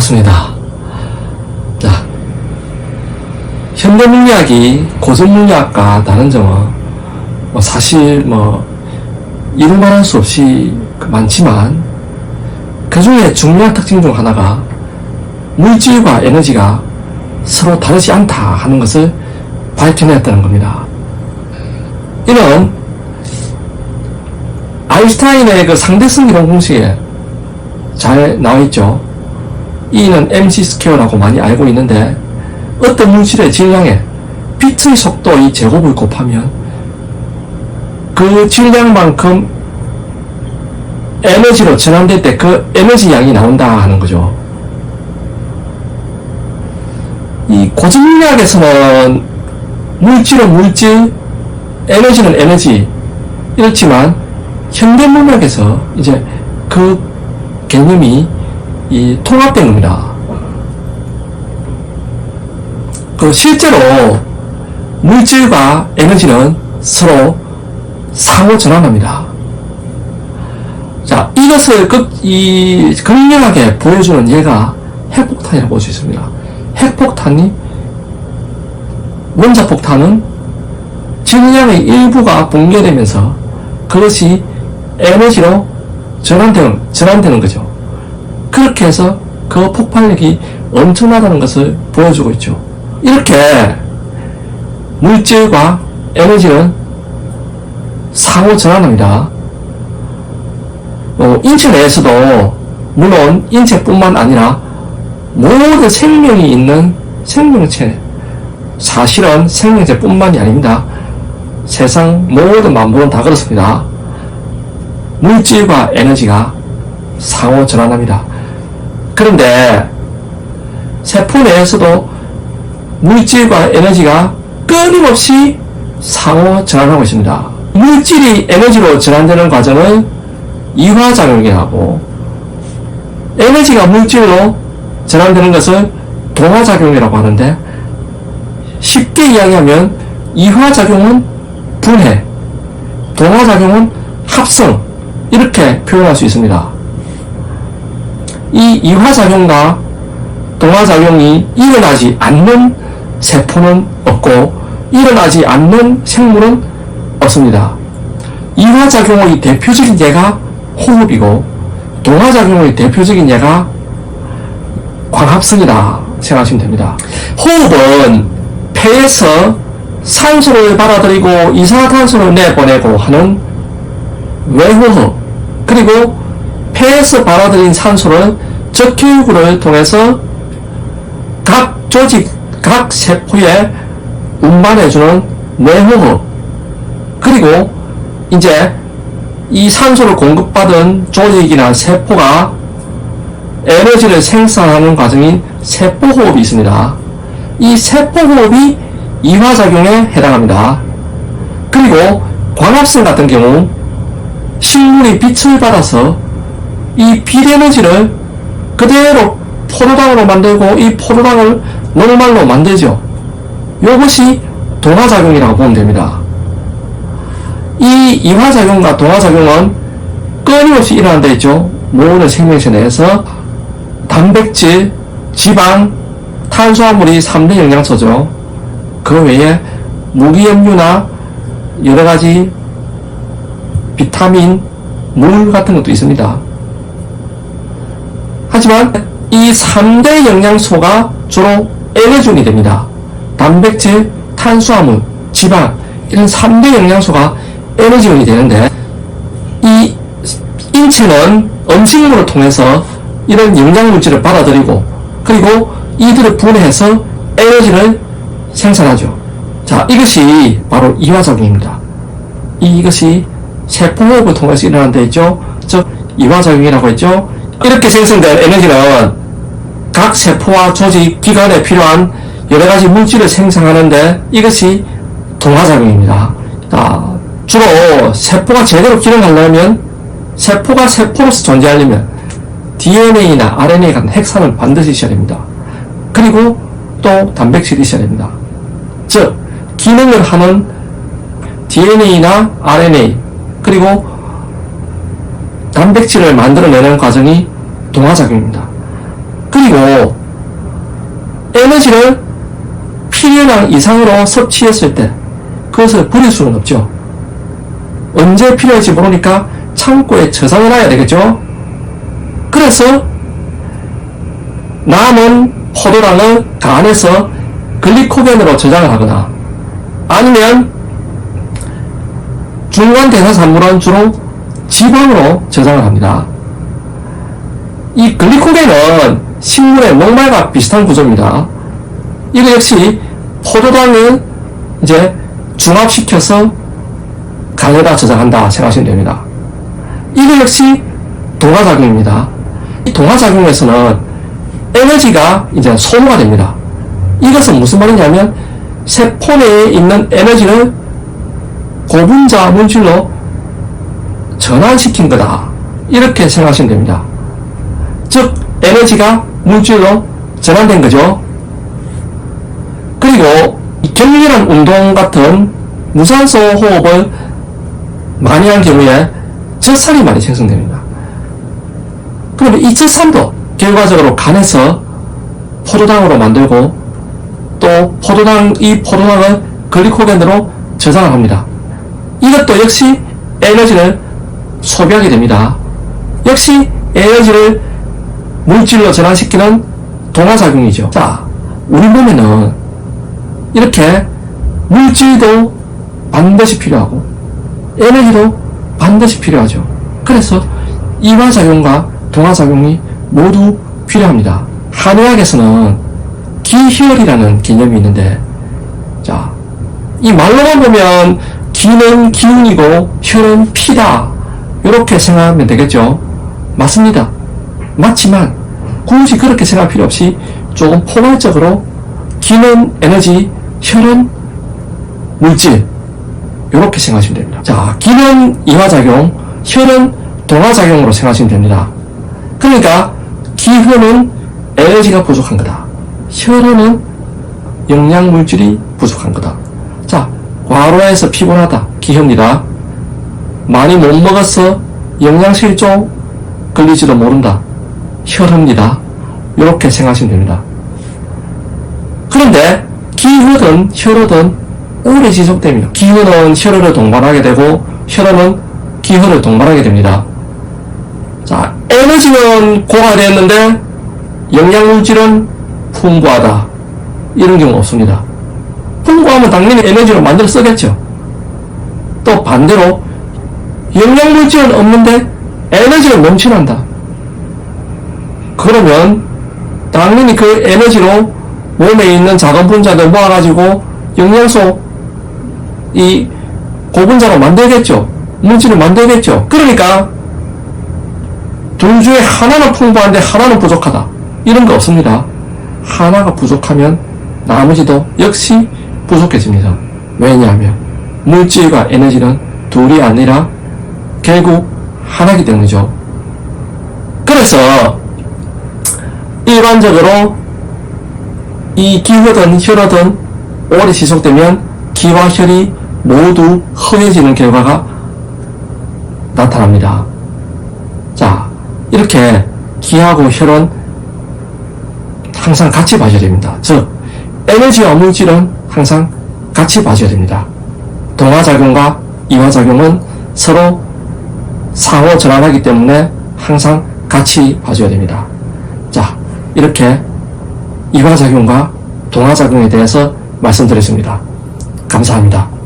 반갑습니다. 자, 현대물리학이 고전물리학과 다른 점은 사실 이루 말할 수 없이 많지만, 그 중에 중요한 특징 중 하나가 물질과 에너지가 서로 다르지 않다 하는 것을 밝혀냈다는 겁니다. 이는 아인슈타인의 그 상대성 이론 공식에 잘 나와있죠. E는 mc 스퀘어라고 많이 알고 있는데, 어떤 물질의 질량에 빛의 속도의 제곱을 곱하면 그 질량만큼 에너지로 전환될 때 그 에너지 양이 나온다 하는 거죠. 이 고전물리학에서는 물질은 물질, 에너지는 에너지 이렇지만, 현대물리학에서 이제 그 개념이 통합된 겁니다. 실제로 물질과 에너지는 서로 상호 전환합니다. 자, 이것을 극명하게 보여주는 예가 핵폭탄이라고 볼 수 있습니다. 핵폭탄이, 원자폭탄은 질량의 일부가 붕괴되면서 그것이 에너지로 전환되는 거죠. 그렇게 해서 그 폭발력이 엄청나다는 것을 보여주고 있죠. 이렇게 물질과 에너지는 상호 전환합니다. 인체 내에서도 물론 인체뿐만 아니라 모든 생명이 있는 생명체, 사실은 생명체뿐만이 아닙니다. 세상 모든 만물은 다 그렇습니다. 물질과 에너지가 상호 전환합니다. 그런데 세포 내에서도 물질과 에너지가 끊임없이 상호 전환하고 있습니다. 물질이 에너지로 전환되는 과정을 이화작용이라고, 에너지가 물질로 전환되는 것을 동화작용이라고 하는데, 쉽게 이야기하면 이화작용은 분해, 동화작용은 합성, 이렇게 표현할 수 있습니다. 이 이화작용과 동화작용이 일어나지 않는 세포는 없고, 일어나지 않는 생물은 없습니다. 이화작용의 대표적인 예가 호흡이고, 동화작용의 대표적인 예가 광합성이다 생각하시면 됩니다. 호흡은 폐에서 산소를 받아들이고 이산화탄소를 내보내고 하는 외호흡, 그리고 폐에서 받아들인 산소를 적혈구를 통해서 각 조직, 각 세포에 운반해주는 내호흡, 그리고 이제 이 산소를 공급받은 조직이나 세포가 에너지를 생산하는 과정인 세포호흡이 있습니다. 이 세포호흡이 이화작용에 해당합니다. 그리고 광합성 같은 경우 식물이 빛을 받아서 이 빛에너지를 그대로 포도당으로 만들고 이 포도당을 녹말로 만들죠. 이것이 동화작용이라고 보면 됩니다. 이 이화작용과 동화작용은 끊임없이 일어난다 했죠. 모든 생명체 내에서 단백질, 지방, 탄수화물이 3대 영양소죠. 그 외에 무기염류나 여러가지 비타민, 물 같은 것도 있습니다. 하지만 이 3대 영양소가 주로 에너지원이 됩니다. 단백질, 탄수화물, 지방, 이런 3대 영양소가 에너지원이 되는데, 이 인체는 음식물을 통해서 이런 영양물질을 받아들이고, 그리고 이들을 분해해서 에너지를 생산하죠. 자, 이것이 바로 이화작용입니다. 이것이 세포호흡을 통해서 일어난다 했죠. 즉 이화작용이라고 했죠. 이렇게 생성된 에너지는 각 세포와 조직, 기관에 필요한 여러가지 물질을 생성하는데, 이것이 동화작용입니다. 자, 주로 세포가 제대로 기능하려면, 세포가 세포로서 존재하려면 DNA나 RNA 같은 핵산을 반드시 있어야 됩니다. 그리고 또 단백질이 있어야 됩니다. 즉 기능을 하는 DNA나 RNA, 그리고 단백질을 만들어내는 과정이 동화작용입니다. 그리고 에너지를 필요량 이상으로 섭취했을 때 그것을 버릴 수는 없죠. 언제 필요할지 모르니까 창고에 저장해 놔야 되겠죠. 그래서 남은 포도당을 간에서 글리코겐으로 저장을 하거나 아니면 중간 대사산물은 주로 지방으로 저장을 합니다. 이 글리코겐은 식물의 녹말과 비슷한 구조입니다. 이거 역시 포도당을 이제 중합시켜서 간에다 저장한다 생각하시면 됩니다. 이거 역시 동화작용입니다. 이 동화작용에서는 에너지가 이제 소모가 됩니다. 이것은 무슨 말이냐면 세포 내에 있는 에너지를 고분자 물질로 전환시킨 거다. 이렇게 생각하시면 됩니다. 즉 에너지가 물질로 전환된 거죠. 그리고 격렬한 운동 같은 무산소 호흡을 많이 한 경우에 젖살이 많이 생성됩니다. 그러면 이 젖산도 결과적으로 간에서 포도당으로 만들고 또 이 포도당을 글리코겐으로 저장을 합니다. 이것도 역시 에너지를 소비하게 됩니다. 역시 에너지를 물질로 전환시키는 동화작용이죠. 자, 우리 몸에는 이렇게 물질도 반드시 필요하고 에너지도 반드시 필요하죠. 그래서 이화작용과 동화작용이 모두 필요합니다. 한의학에서는 기혈이라는 개념이 있는데, 자, 이 말로만 보면 기는 기운이고 혈은 피다, 이렇게 생각하면 되겠죠. 맞습니다. 맞지만 굳이 그렇게 생각할 필요 없이 조금 포괄적으로 기는 에너지, 혈은 물질, 이렇게 생각하시면 됩니다. 자, 기는 이화작용, 혈은 동화작용으로 생각하시면 됩니다. 그러니까 기혈은 에너지가 부족한 거다. 혈은 영양물질이 부족한 거다. 자, 과로해서 피곤하다. 기혈입니다. 많이 못 먹어서 영양실조 걸리지도 모른다. 혈입니다. 이렇게 생각하시면 됩니다. 그런데 기혈은 혈은 오래 지속됩니다. 기혈은 혈을 동반하게 되고 혈은 기혈을 동반하게 됩니다. 자, 에너지는 고갈되었는데 영양물질은 풍부하다. 이런 경우 없습니다. 풍부하면 당연히 에너지로 만들어 쓰겠죠. 또 반대로 영양물질은 없는데 에너지는 넘쳐난다. 그러면 당연히 그 에너지로 몸에 있는 작은 분자들 모아가지고 영양소 이 고분자로 만들겠죠. 물질을 만들겠죠. 그러니까 둘 중에 하나는 풍부한데 하나는 부족하다. 이런 거 없습니다. 하나가 부족하면 나머지도 역시 부족해집니다. 왜냐하면 물질과 에너지는 둘이 아니라 결국 하나이기 때문이죠. 그래서 일반적으로 이 기혈은 혈어든 오래 지속되면 기와 혈이 모두 허해지는 결과가 나타납니다. 자, 이렇게 기하고 혈은 항상 같이 봐줘야 됩니다. 즉 에너지와 물질은 항상 같이 봐줘야 됩니다. 동화작용과 이화작용은 서로 상호 전환하기 때문에 항상 같이 봐줘야 됩니다. 자, 이렇게 이화작용과 동화작용에 대해서 말씀드렸습니다. 감사합니다.